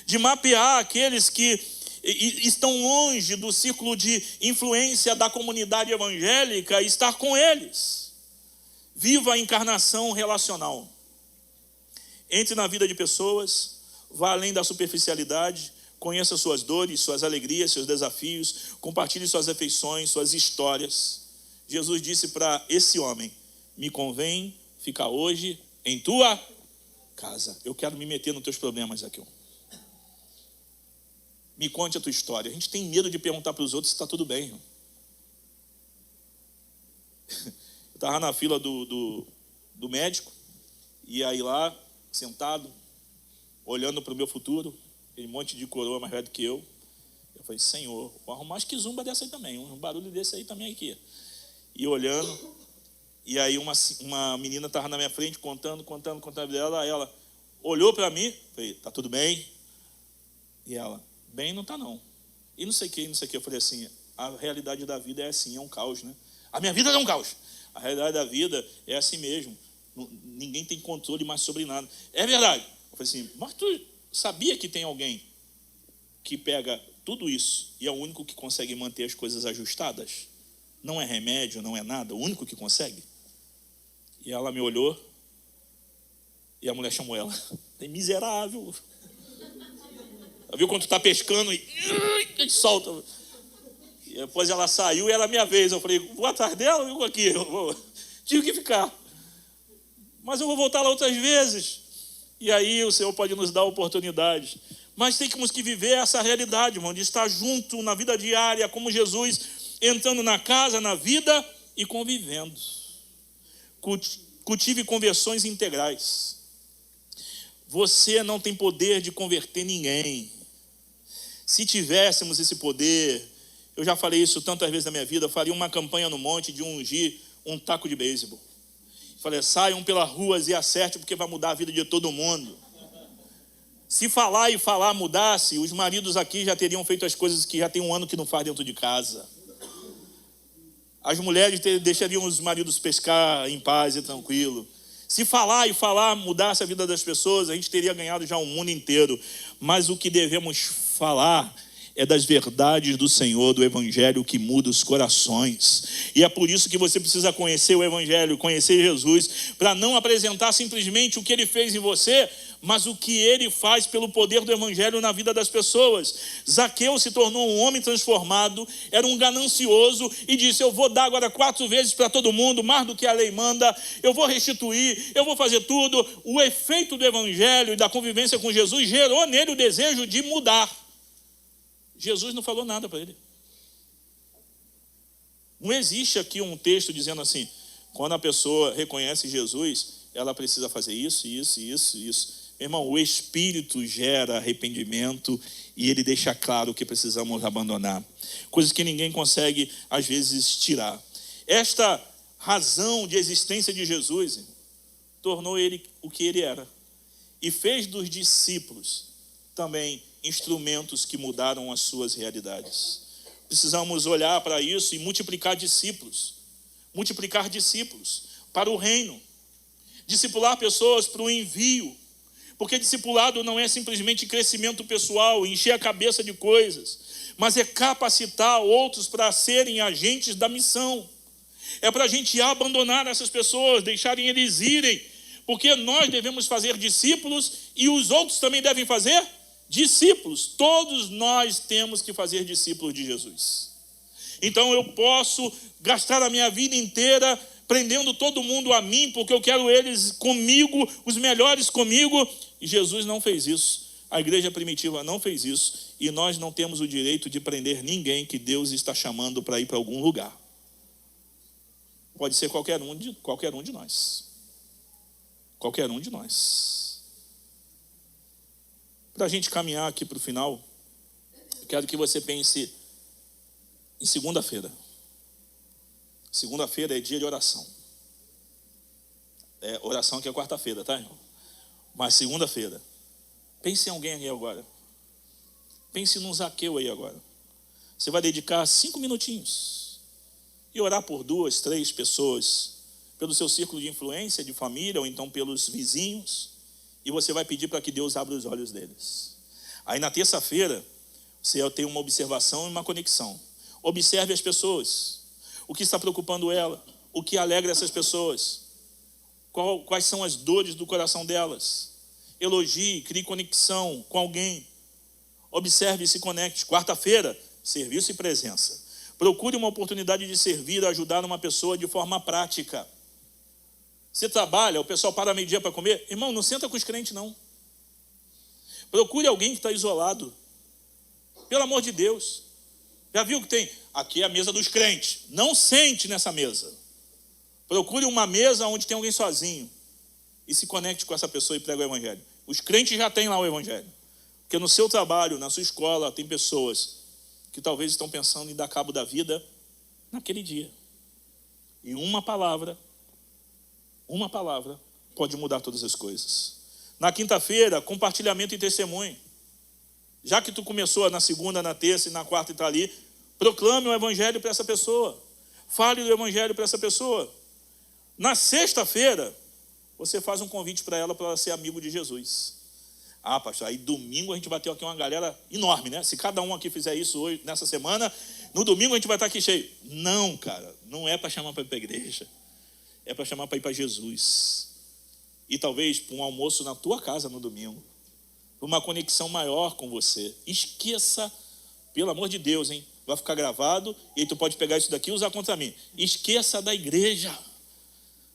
de mapear aqueles que estão longe do círculo de influência da comunidade evangélica e estar com eles. Viva a encarnação relacional. Entre na vida de pessoas, vá além da superficialidade, conheça suas dores, suas alegrias, seus desafios, compartilhe suas afeições, suas histórias. Jesus disse para esse homem: me convém ficar hoje em tua casa. Eu quero me meter nos teus problemas aqui. Me conte a tua história. A gente tem medo de perguntar para os outros se está tudo bem. Estava na fila do médico, e aí lá, sentado, olhando para o meu futuro, aquele monte de coroa mais velho que eu falei: Senhor, vou arrumar umas quizumba dessa aí também, um barulho desse aí também aqui. E olhando, e aí uma menina estava na minha frente, contando dela, aí ela olhou para mim, falei: tá tudo bem? E ela: bem, não tá não. E não sei o que. Eu falei assim: a realidade da vida é assim, é um caos, né? A minha vida é um caos. A realidade da vida é assim mesmo. Ninguém tem controle mais sobre nada. É verdade. Eu falei assim: mas tu sabia que tem alguém que pega tudo isso e é o único que consegue manter as coisas ajustadas? Não é remédio, não é nada, o único que consegue. E ela me olhou e a mulher chamou ela: tem miserável. Viu quando tu tá pescando e solta. Depois ela saiu e era a minha vez. Eu falei: vou atrás dela, eu vou aqui. Tive que ficar. Mas eu vou voltar lá outras vezes. E aí o Senhor pode nos dar oportunidade. Mas temos que viver essa realidade, irmão, de estar junto na vida diária, como Jesus, entrando na casa, na vida e convivendo. Cultive conversões integrais. Você não tem poder de converter ninguém. Se tivéssemos esse poder, eu já falei isso tantas vezes na minha vida, eu faria uma campanha no monte de ungir um taco de beisebol. Falei: saiam pelas ruas e acerte, porque vai mudar a vida de todo mundo. Se falar e falar mudasse, os maridos aqui já teriam feito as coisas que já tem um ano que não faz dentro de casa. As mulheres deixariam os maridos pescar em paz e tranquilo. Se falar e falar mudasse a vida das pessoas, a gente teria ganhado já o mundo inteiro. Mas o que devemos falar é das verdades do Senhor, do Evangelho que muda os corações. E é por isso que você precisa conhecer o Evangelho, conhecer Jesus, para não apresentar simplesmente o que Ele fez em você, mas o que ele faz pelo poder do evangelho na vida das pessoas. Zaqueu se tornou um homem transformado, era um ganancioso e disse: eu vou dar agora 4 vezes para todo mundo, mais do que a lei manda, eu vou restituir, eu vou fazer tudo. O efeito do evangelho e da convivência com Jesus gerou nele o desejo de mudar. Jesus não falou nada para ele. Não existe aqui um texto dizendo assim: quando a pessoa reconhece Jesus, ela precisa fazer isso, isso, isso, isso. Meu irmão, o Espírito gera arrependimento e ele deixa claro que precisamos abandonar. Coisas que ninguém consegue, às vezes, tirar. Esta razão de existência de Jesus tornou ele o que ele era. E fez dos discípulos também instrumentos que mudaram as suas realidades. Precisamos olhar para isso e multiplicar discípulos para o reino, discipular pessoas para o envio, porque discipulado não é simplesmente crescimento pessoal, encher a cabeça de coisas, mas é capacitar outros para serem agentes da missão. É para a gente abandonar essas pessoas, deixarem eles irem, porque nós devemos fazer discípulos e os outros também devem fazer discípulos. Todos nós temos que fazer discípulos de Jesus. Então eu posso gastar a minha vida inteira prendendo todo mundo a mim, porque eu quero eles comigo, os melhores comigo. E Jesus não fez isso. A igreja primitiva não fez isso. E nós não temos o direito de prender ninguém que Deus está chamando para ir para algum lugar. Pode ser qualquer um de nós. Qualquer um de nós. Para a gente caminhar aqui para o final, eu quero que você pense em segunda-feira. Segunda-feira é dia de oração. Oração que é quarta-feira, tá, irmão? Mas segunda-feira. Pense em alguém aí agora. Pense num Zaqueu aí agora. Você vai dedicar 5 minutinhos e orar por 2, 3 pessoas, pelo seu círculo de influência, de família, ou então pelos vizinhos, e você vai pedir para que Deus abra os olhos deles. Aí na terça-feira, você tem uma observação e uma conexão. Observe as pessoas. O que está preocupando ela? O que alegra essas pessoas? Quais são as dores do coração delas? Elogie, crie conexão com alguém. Observe e se conecte. Quarta-feira, serviço e presença. Procure uma oportunidade de servir, ajudar uma pessoa de forma prática. Você trabalha, o pessoal para meio-dia para comer. Irmão, não senta com os crentes, não. Procure alguém que está isolado. Pelo amor de Deus. Já viu que tem? Aqui é a mesa dos crentes. Não sente nessa mesa. Procure uma mesa onde tem alguém sozinho. E se conecte com essa pessoa e pregue o evangelho. Os crentes já têm lá o evangelho. Porque no seu trabalho, na sua escola, tem pessoas que talvez estão pensando em dar cabo da vida naquele dia. E uma palavra pode mudar todas as coisas. Na quinta-feira, compartilhamento e testemunho. Já que tu começou na segunda, na terça e na quarta e está ali, proclame o evangelho para essa pessoa. Fale do evangelho para essa pessoa. Na sexta-feira, você faz um convite para ela ser amigo de Jesus. Ah, pastor, aí domingo a gente vai ter aqui uma galera enorme, né? Se cada um aqui fizer isso hoje, nessa semana, no domingo a gente vai estar aqui cheio. Não, cara, não é para chamar para ir para a igreja. É para chamar para ir para Jesus. E talvez para um almoço na tua casa no domingo. Para uma conexão maior com você. Esqueça, pelo amor de Deus, hein? Vai ficar gravado e aí tu pode pegar isso daqui e usar contra mim. Esqueça da igreja.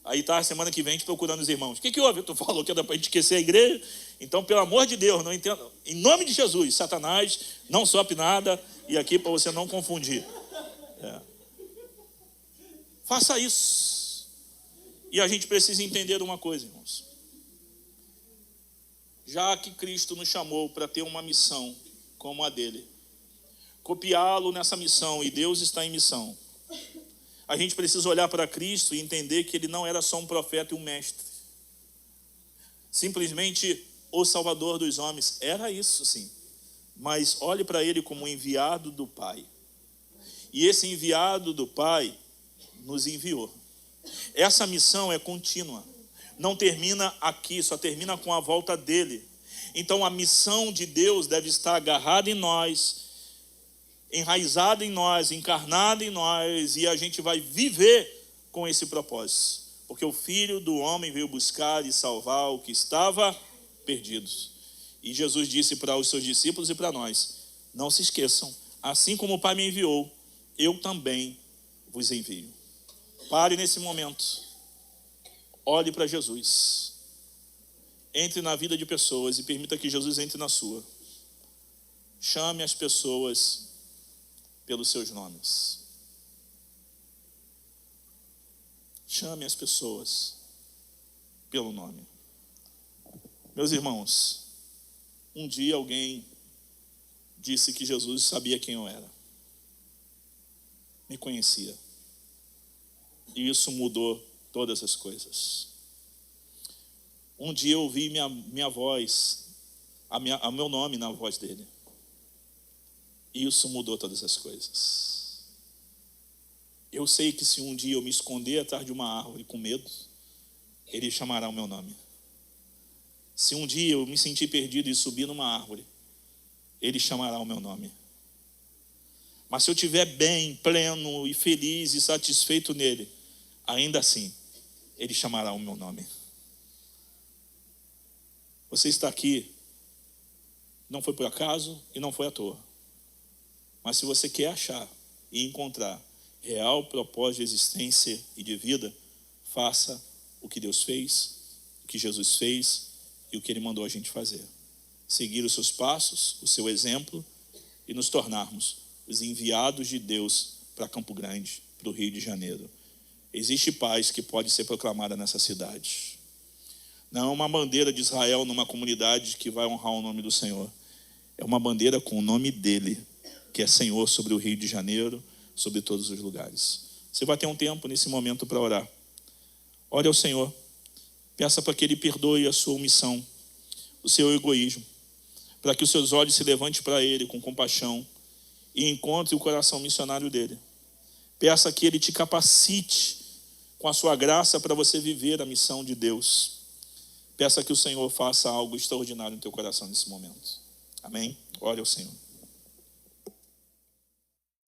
Aí tá a semana que vem a gente procurando os irmãos. O que houve? Tu falou que era para a gente esquecer a igreja? Então, pelo amor de Deus, não entenda. Em nome de Jesus, Satanás, não sopre nada. E aqui para você não confundir. Faça isso. E a gente precisa entender uma coisa, irmãos. Já que Cristo nos chamou para ter uma missão como a dele, copiá-lo nessa missão, e Deus está em missão, a gente precisa olhar para Cristo e entender que ele não era só um profeta e um mestre, simplesmente o Salvador dos homens. Era isso, sim, mas olhe para ele como enviado do Pai. E esse enviado do Pai nos enviou. Essa missão é contínua, não termina aqui, só termina com a volta dele. Então a missão de Deus deve estar agarrada em nós, enraizada em nós, encarnada em nós, e a gente vai viver com esse propósito. Porque o Filho do Homem veio buscar e salvar o que estava perdidos. E Jesus disse para os seus discípulos e para nós: não se esqueçam, assim como o Pai me enviou, eu também vos envio. Pare nesse momento, olhe para Jesus, entre na vida de pessoas e permita que Jesus entre na sua. Chame as pessoas pelos seus nomes. Chame as pessoas pelo nome. Meus irmãos, um dia alguém disse que Jesus sabia quem eu era. Me conhecia. E isso mudou todas as coisas. Um dia eu ouvi minha voz, o meu nome na voz dele. E isso mudou todas as coisas. Eu sei que se um dia eu me esconder atrás de uma árvore com medo, ele chamará o meu nome. Se um dia eu me sentir perdido e subir numa árvore, ele chamará o meu nome. Mas se eu estiver bem, pleno e feliz e satisfeito nele, ainda assim, ele chamará o meu nome. Você está aqui, não foi por acaso e não foi à toa. Mas se você quer achar e encontrar real propósito de existência e de vida, faça o que Deus fez, o que Jesus fez e o que Ele mandou a gente fazer. Seguir os seus passos, o seu exemplo e nos tornarmos os enviados de Deus para Campo Grande, para o Rio de Janeiro. Existe paz que pode ser proclamada nessa cidade. Não é uma bandeira de Israel numa comunidade que vai honrar o nome do Senhor. É uma bandeira com o nome dele, que é Senhor sobre o Rio de Janeiro, sobre todos os lugares. Você vai ter um tempo nesse momento para orar. Ore ao Senhor. Peça para que Ele perdoe a sua omissão, o seu egoísmo, para que os seus olhos se levantem para Ele com compaixão e encontre o coração missionário dele. Peça que Ele te capacite com a sua graça para você viver a missão de Deus. Peça que o Senhor faça algo extraordinário no teu coração nesse momento. Amém? Ore ao Senhor.